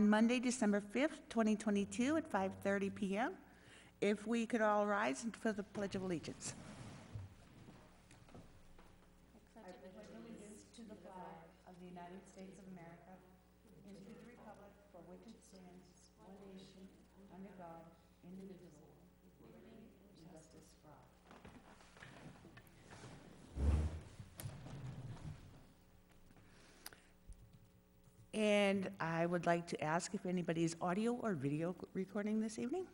on Monday, December 5th, 2022 at 5:30 p.m. If we could all rise for the Pledge of Allegiance. I pledge allegiance to the flag of the United States of America and to the republic for which it stands, one nation, under God, indivisible, with liberty and justice for all. And I would like to ask if anybody's audio or video recording this evening.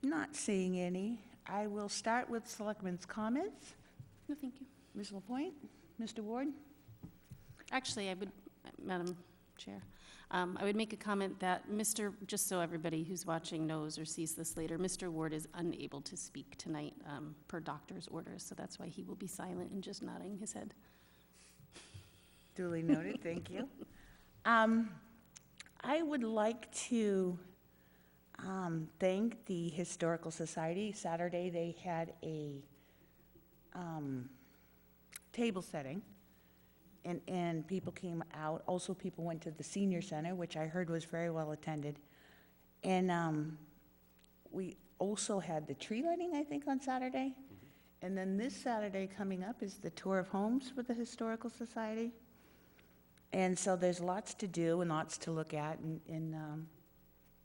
Not seeing any. I will start with Selectmen's comments. No, thank you. Ms. LaPointe, Mr. Ward. Actually, I would, Madam Chair, I would make a comment that just so everybody who's watching knows or sees this later, Mr. Ward is unable to speak tonight per doctor's orders, so that's why he will be silent and just nodding his head. Duly noted, thank you. I would like to thank the Historical Society. Saturday they had a table setting, and people came out. Also, people went to the senior center, which I heard was very well attended. And we also had the tree lighting, I think, on Saturday. And then this Saturday coming up is the tour of homes for the Historical Society. And so there's lots to do and lots to look at, and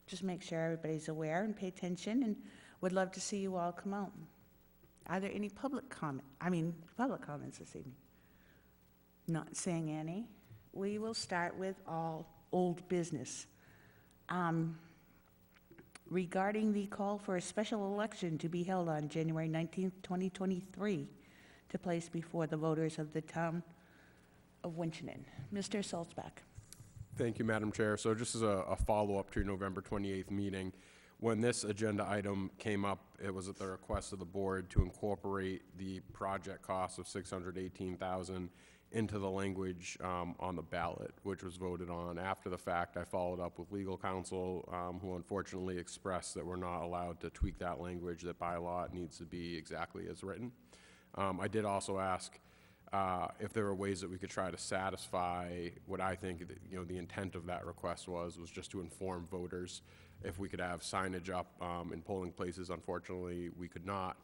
just make sure everybody's aware and pay attention, and would love to see you all come out. Are there any public comments this evening? Not seeing any. We will start with all old business. Regarding the call for a special election to be held on January 19th, 2023, to place before the voters of the town of Winchton. Mr. Salzback. Thank you, Madam Chair. So just as a follow-up to your November 28th meeting, when this agenda item came up, it was at the request of the board to incorporate the project cost of $618,000 into the language on the ballot, which was voted on. After the fact, I followed up with legal counsel, who unfortunately expressed that we're not allowed to tweak that language, that by law it needs to be exactly as written. I did also ask if there were ways that we could try to satisfy what I think the intent of that request was just to inform voters. If we could have signage up in polling places, unfortunately we could not,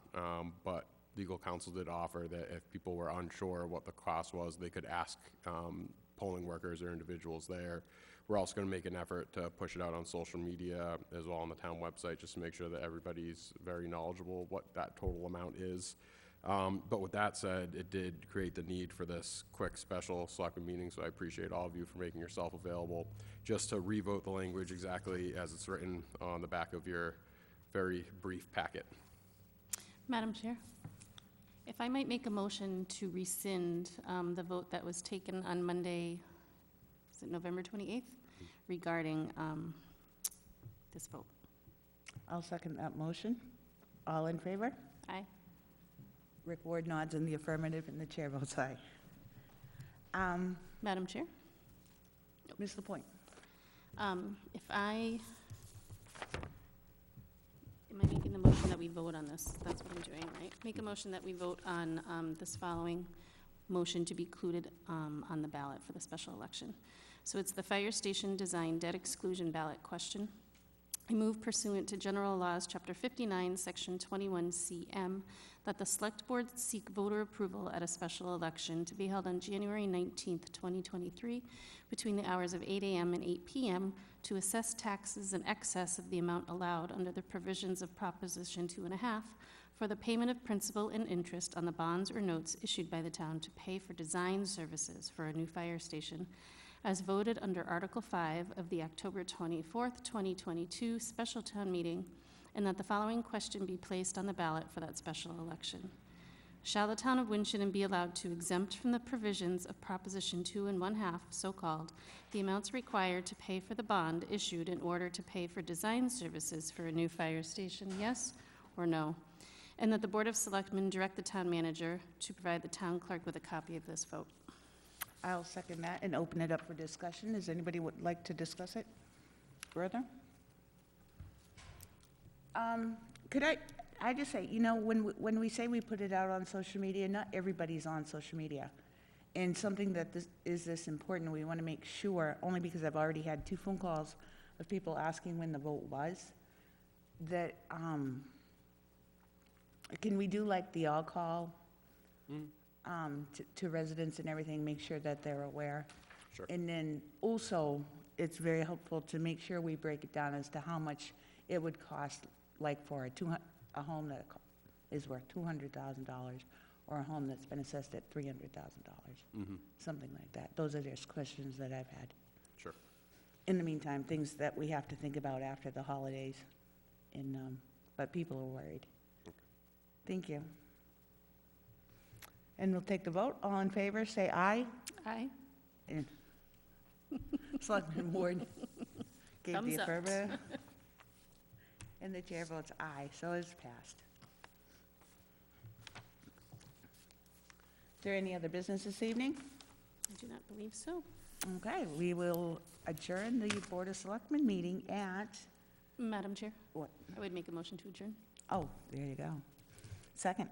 but legal counsel did offer that if people were unsure what the cost was, they could ask polling workers or individuals there. We're also going to make an effort to push it out on social media as well on the town website, just to make sure that everybody's very knowledgeable what that total amount is. But with that said, it did create the need for this quick special selectmen meeting, so I appreciate all of you for making yourself available just to revote the language exactly as it's written on the back of your very brief packet. Madam Chair, if I might make a motion to rescind the vote that was taken on Monday, is it November 28th, regarding this vote. I'll second that motion. All in favor? Aye. Rick Ward nods in the affirmative, and the chair votes aye. Madam Chair? Ms. LaPointe. Am I making the motion that we vote on this? That's what I'm doing, right? Make a motion that we vote on this following motion to be included on the ballot for the special election. So it's the fire station design debt exclusion ballot question. I move pursuant to General Laws, Chapter 59, Section 21CM, that the Select Board seek voter approval at a special election to be held on January 19th, 2023, between the hours of 8 a.m. and 8 p.m. to assess taxes in excess of the amount allowed under the provisions of Proposition 2.5 for the payment of principal and interest on the bonds or notes issued by the town to pay for design services for a new fire station, as voted under Article 5 of the October 24th, 2022 special town meeting, and that the following question be placed on the ballot for that special election. Shall the town of Winchton be allowed to exempt from the provisions of Proposition 2.5, so-called, the amounts required to pay for the bond issued in order to pay for design services for a new fire station, yes or no? And that the Board of Selectmen direct the town manager to provide the town clerk with a copy of this vote. I'll second that and open it up for discussion. Does anybody would like to discuss it further? Could I just say, when we say we put it out on social media, not everybody's on social media. And something that is this important, we want to make sure, only because I've already had 2 phone calls of people asking when the vote was, that, can we do like the all-call to residents and everything, make sure that they're aware? Sure. And then also, it's very helpful to make sure we break it down as to how much it would cost, like for a home that is worth $200,000, or a home that's been assessed at $300,000, something like that. Those are just questions that I've had. Sure. In the meantime, things that we have to think about after the holidays, and, but people are worried. Thank you. And we'll take the vote. All in favor, say aye. Aye. And Selectman Ward gave Thumbs the up. affirmative. And the chair votes aye, so it's passed. Is there any other business this evening? I do not believe so. Okay, we will adjourn the Board of Selectmen meeting at, Madam Chair, what? I would make a motion to adjourn. Oh, there you go. Second.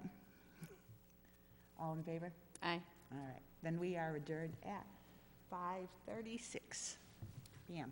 All in favor? Aye. All right, then we are adjourned at 5:36 PM.